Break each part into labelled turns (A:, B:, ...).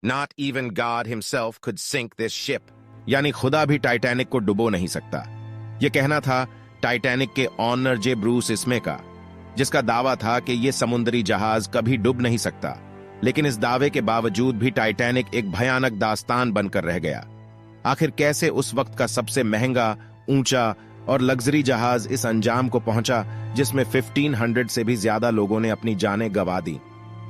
A: Not even God himself could sink this ship. यानी खुदा भी टाइटैनिक को डुबो नहीं सकता। यह कहना था टाइटैनिक के ऑनर जे ब्रूस इसमे का, जिसका दावा था कि यह समुद्री जहाज कभी डूब नहीं सकता। लेकिन इस दावे के बावजूद भी टाइटैनिक एक भयानक दास्तान बनकर रह गया। आखिर कैसे उस वक्त का सबसे महंगा, ऊंचा और लग्जरी जहाज इस अंजाम को पहुंचा जिसमें 1500 से भी ज्यादा लोगों ने अपनी जानें गंवा दी?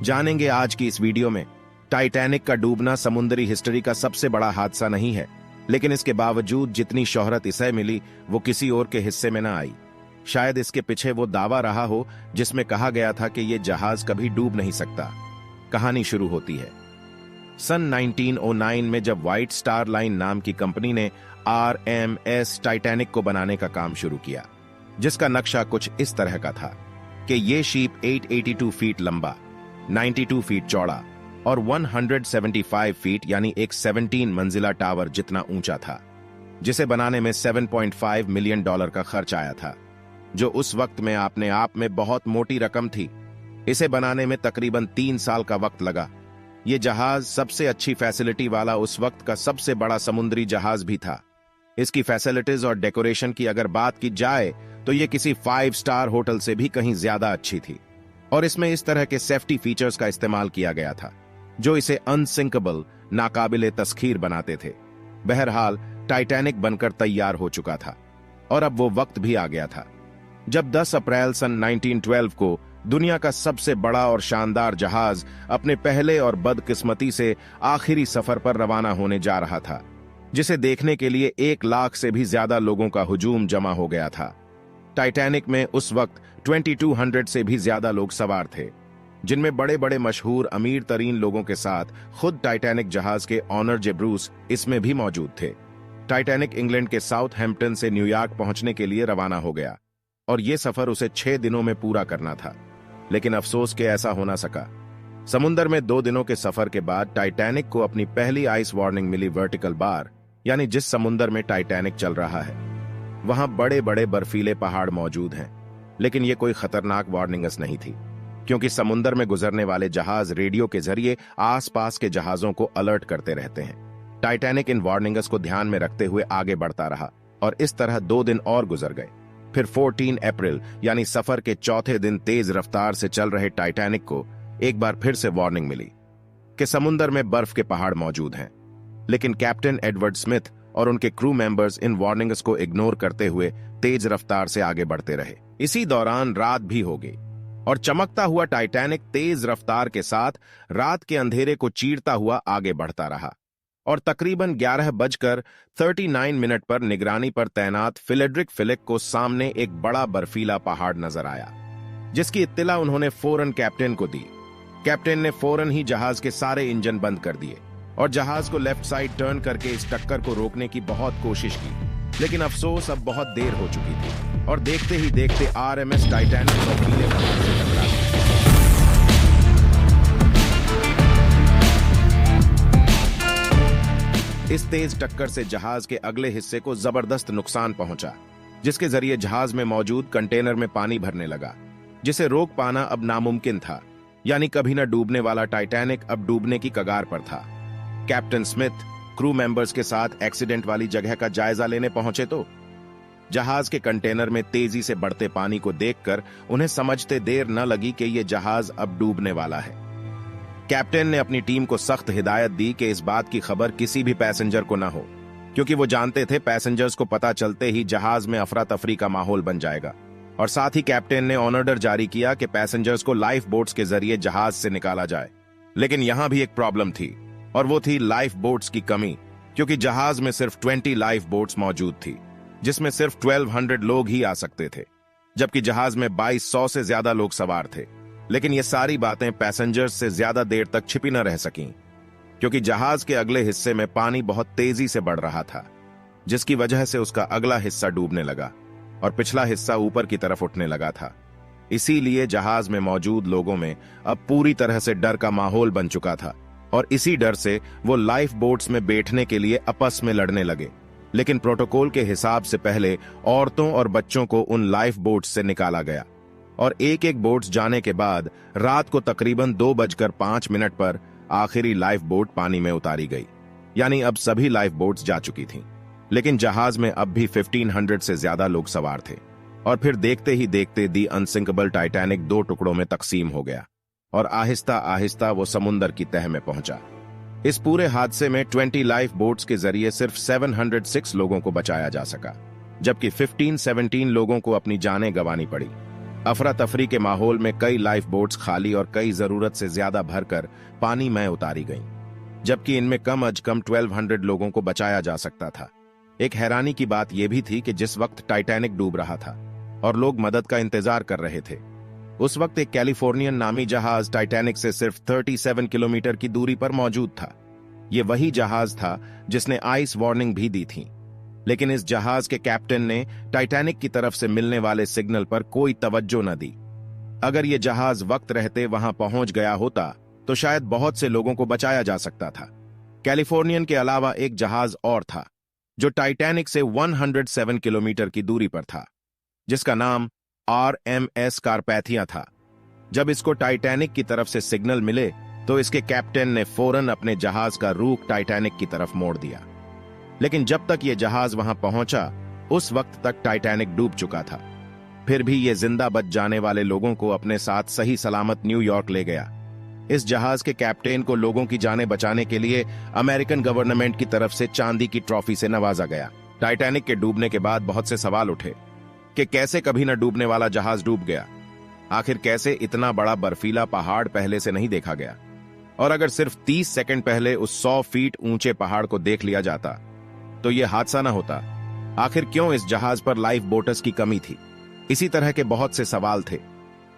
A: जानेंगे आज की इस वीडियो में। टाइटैनिक का डूबना समुद्री हिस्ट्री का सबसे बड़ा हादसा नहीं है, लेकिन इसके बावजूद जितनी शोहरत इसे मिली वो किसी और के हिस्से में न आई। शायद इसके पीछे वो दावा रहा हो जिसमें कहा गया था कि यह जहाज कभी डूब नहीं सकता। कहानी शुरू होती है सन 1909 में, जब व्हाइट स्टार लाइन नाम की कंपनी ने RMS टाइटैनिक को बनाने का काम शुरू किया, जिसका नक्शा कुछ इस तरह का था कि ये शिप 882 फीट लंबा, 92 फीट चौड़ा और 175 फीट यानी एक 17 मंजिला टावर जितना ऊंचा था, जिसे बनाने में $7.5 मिलियन का खर्च आया था, जो उस वक्त में अपने आप में बहुत मोटी रकम थी। इसे बनाने में तकरीबन 3 साल का वक्त लगा। यह जहाज सबसे अच्छी फैसिलिटी वाला उस वक्त का सबसे बड़ा समुद्री जहाज भी था। इसकी फैसिलिटीज और डेकोरेशन की अगर बात की जाए तो यह किसी 5 स्टार होटल से भी कहीं ज्यादा अच्छी थी, और इसमें इस तरह के सेफ्टी फीचर्स का इस्तेमाल किया गया था जो इसे अनसिंकेबल, नाकाबिले तस्खीर बनाते थे। बहरहाल टाइटैनिक बनकर तैयार हो चुका था और अब वो वक्त भी आ गया था जब 10 अप्रैल सन 1912 को दुनिया का सबसे बड़ा और शानदार जहाज अपने पहले और बदकिस्मती से आखिरी सफर पर रवाना होने जा रहा था, जिसे देखने के लिए 1 लाख से भी ज्यादा लोगों का हुजूम जमा हो गया था। टाइटैनिक में उस वक्त 2200 से भी ज्यादा लोग सवार थे, जिनमें बड़े बड़े मशहूर अमीर तरीन लोगों के साथ खुद टाइटैनिक जहाज के ऑनर जे ब्रूस इसमें भी मौजूद थे। टाइटैनिक इंग्लैंड के साउथहैम्पटन से न्यूयॉर्क पहुंचने के लिए रवाना हो गया और यह सफर उसे 6 दिनों में पूरा करना था, लेकिन अफसोस के ऐसा हो ना सका। समुंदर में 2 दिनों के सफर के बाद टाइटैनिक को अपनी पहली आइस वार्निंग मिली वर्टिकल बार, यानी जिस समुंदर में टाइटैनिक चल रहा है वहां बड़े बड़े बर्फीले पहाड़ मौजूद हैं। लेकिन यह कोई खतरनाक वार्निंग्स नहीं थी, क्योंकि समुंदर में गुजरने वाले जहाज रेडियो के जरिए आसपास के जहाजों को अलर्ट करते रहते हैं। टाइटैनिक इन वार्निंग्स को ध्यान में रखते हुए आगे बढ़ता रहा और इस तरह 2 दिन और गुजर गए। फिर 14 अप्रैल यानी सफर के चौथे दिन तेज रफ्तार से चल रहे टाइटैनिक को एक बार फिर से वार्निंग मिली कि समुंदर में बर्फ के पहाड़ मौजूद हैं। लेकिन कैप्टन एडवर्ड स्मिथ और उनके क्रू मेंबर्स इन वार्निंग्स को इग्नोर करते हुए तेज रफ्तार से आगे बढ़ते रहे। इसी दौरान रात भी हो गई और चमकता हुआ टाइटैनिक तेज रफ्तार के साथ रात के अंधेरे को चीरता हुआ आगे बढ़ता रहा और तकरीबन 11:39 पर निगरानी पर तैनात फिलेड्रिक फिलिक को सामने एक बड़ा बर्फीला पहाड़ नजर आया, जिसकी इत्तला उन्होंने फौरन कैप्टन को दी। कैप्टन ने फौरन ही जहाज के सारे इंजन बंद कर दिए और जहाज को लेफ्ट साइड टर्न करके इस टक्कर को रोकने की बहुत कोशिश की, लेकिन अफसोस अब बहुत देर हो चुकी थी और देखते ही देखते RMS टाइटैनिक बर्फीले पहाड़ से टकरा गई। इस तेज टक्कर से जहाज के अगले हिस्से को जबरदस्त नुकसान पहुंचा, जिसके जरिए जहाज में मौजूद कंटेनर में पानी भरने लगा, जिसे रोक पाना अब नामुमकिन था। यानी कभी न डूबने वाला टाइटैनिक अब डूबने की कगार पर था। कैप्टन स्मिथ क्रू मेंबर्स के साथ एक्सीडेंट वाली जगह का जायजा लेने पहुंचे तो जहाज के कंटेनर में तेजी से बढ़ते पानी को देखकर उन्हें समझते देर न लगी कि यह जहाज अब डूबने वाला है। कैप्टन ने अपनी टीम को सख्त हिदायत दी कि इस बात की खबर किसी भी पैसेंजर को न हो, क्योंकि वो जानते थे पैसेंजर्स को पता चलते ही जहाज में अफरा तफरी का माहौल बन जाएगा। और साथ ही कैप्टन ने ऑर्डर जारी किया कि पैसेंजर्स को लाइफ बोट्स के जरिए जहाज से निकाला जाए। लेकिन यहां भी एक प्रॉब्लम थी और वो थी लाइफ बोट्स की कमी, क्योंकि जहाज में सिर्फ 20 लाइफ बोट्स मौजूद थी, जिसमें सिर्फ 1200 लोग ही आ सकते थे, जबकि जहाज में 2200 से ज्यादा लोग सवार थे। लेकिन ये सारी बातें पैसेंजर्स से ज्यादा देर तक छिपी न रह सकीं, क्योंकि जहाज के अगले हिस्से में पानी बहुत तेजी से बढ़ रहा था, जिसकी वजह से उसका अगला हिस्सा डूबने लगा और पिछला हिस्सा ऊपर की तरफ उठने लगा था। इसीलिए जहाज में मौजूद लोगों में अब पूरी तरह से डर का माहौल बन चुका था और इसी डर से वो लाइफ बोट्स में बैठने के लिए आपस में लड़ने लगे। लेकिन प्रोटोकॉल के हिसाब से पहले औरतों और बच्चों को उन लाइफ बोट्स से निकाला गया और एक एक बोट्स जाने के बाद रात को तकरीबन 2:05 पर आखिरी लाइफ बोट पानी में उतारी गई, यानी अब सभी लाइफ बोट्स जा चुकी थीं। लेकिन जहाज में अब भी 1500 से ज्यादा लोग सवार थे। और फिर देखते ही देखते दी अनसिंकेबल टाइटैनिक 2 टुकड़ों में तकसीम हो गया और आहिस्ता आहिस्ता वो समुंदर की तह में पहुंचा। इस पूरे हादसे में 20 लाइफ बोट्स के जरिए सिर्फ 706 लोगों को बचाया जा सका, जबकि 15-17 लोगों को अपनी जानें गंवानी पड़ी। अफरा तफरी के माहौल में कई लाइफ बोट्स खाली और कई जरूरत से ज्यादा भरकर पानी में उतारी गईं, जबकि इनमें कम अज कम 1200 लोगों को बचाया जा सकता था। एक हैरानी की बात यह भी थी कि जिस वक्त टाइटैनिक डूब रहा था और लोग मदद का इंतजार कर रहे थे, उस वक्त एक कैलिफोर्नियन नामी जहाज टाइटैनिक से सिर्फ 37 किलोमीटर की दूरी पर मौजूद था। यह वही जहाज था जिसने आइस वार्निंग भी दी थी, लेकिन इस जहाज के कैप्टन ने टाइटैनिक की तरफ से मिलने वाले सिग्नल पर कोई तवज्जो न दी। अगर यह जहाज वक्त रहते वहां पहुंच गया होता तो शायद बहुत से लोगों को बचाया जा सकता था। कैलिफोर्नियन के अलावा एक जहाज और था जो टाइटैनिक से 107 किलोमीटर की दूरी पर था, जिसका नाम RMS कारपैथिया था। जब इसको टाइटैनिक की तरफ से सिग्नल मिले तो इसके कैप्टन ने फौरन अपने जहाज का रुख टाइटैनिक की तरफ मोड़ दिया। लेकिन जब तक यह जहाज वहां पहुंचा उस वक्त तक टाइटैनिक डूब चुका था। फिर भी यह जिंदा बच जाने वाले लोगों को अपने साथ सही सलामत न्यूयॉर्क ले गया। इस जहाज के कैप्टन को लोगों की जानें बचाने के लिए अमेरिकन गवर्नमेंट की तरफ से चांदी की ट्रॉफी से नवाजा गया। टाइटैनिक के डूबने के बाद बहुत से सवाल उठे कि कैसे कभी न डूबने वाला जहाज डूब गया। आखिर कैसे इतना बड़ा बर्फीला पहाड़ पहले से नहीं देखा गया? और अगर सिर्फ 30 सेकंड पहले उस 100 फीट ऊंचे पहाड़ को देख लिया जाता तो यह हादसा न होता। आखिर क्यों इस जहाज पर लाइफ बोटर्स की कमी थी? इसी तरह के बहुत से सवाल थे।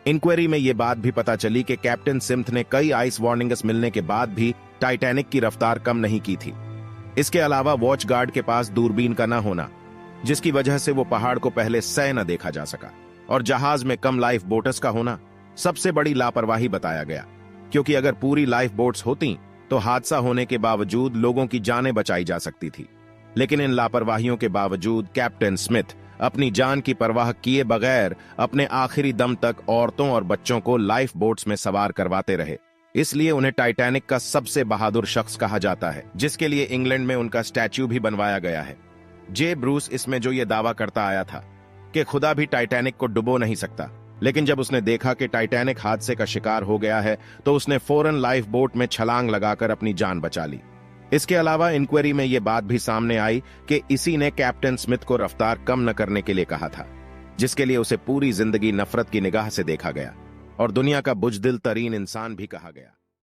A: इंक्वायरी में यह बात भी पता चली कि कैप्टन सिम्थ ने कई आइस वार्निंग्स मिलने के बाद भी टाइटैनिक की रफ्तार कम नहीं की थी। इसके अलावा वॉच गार्ड के पास दूरबीन का न होना, जिसकी वजह से वो पहाड़ को पहले सह न देखा जा सका, और जहाज में कम लाइफ बोटर्स का होना सबसे बड़ी लापरवाही बताया गया, क्योंकि अगर पूरी लाइफ बोट्स होती तो हादसा होने के बावजूद लोगों की जानें बचाई जा सकती थी। लेकिन इन लापरवाहियों के बावजूद कैप्टन स्मिथ अपनी जान की परवाह किए बगैर अपने आखिरी दम तक औरतों और बच्चों को लाइफ बोट्स में सवार करवाते रहे। इसलिए उन्हें टाइटैनिक का सबसे बहादुर शख्स कहा जाता है, जिसके लिए इंग्लैंड में उनका स्टैच्यू भी बनवाया गया है। जे ब्रूस इसमें जो ये दावा करता आया था कि खुदा भी टाइटैनिक को डुबो नहीं सकता, लेकिन जब उसने देखा कि टाइटैनिक हादसे का शिकार हो गया है तो उसने फौरन लाइफ बोट में छलांग लगाकर अपनी जान बचा ली। इसके अलावा इंक्वायरी में यह बात भी सामने आई कि इसी ने कैप्टन स्मिथ को रफ्तार कम न करने के लिए कहा था, जिसके लिए उसे पूरी जिंदगी नफरत की निगाह से देखा गया और दुनिया का बुजदिल तरीन इंसान भी कहा गया।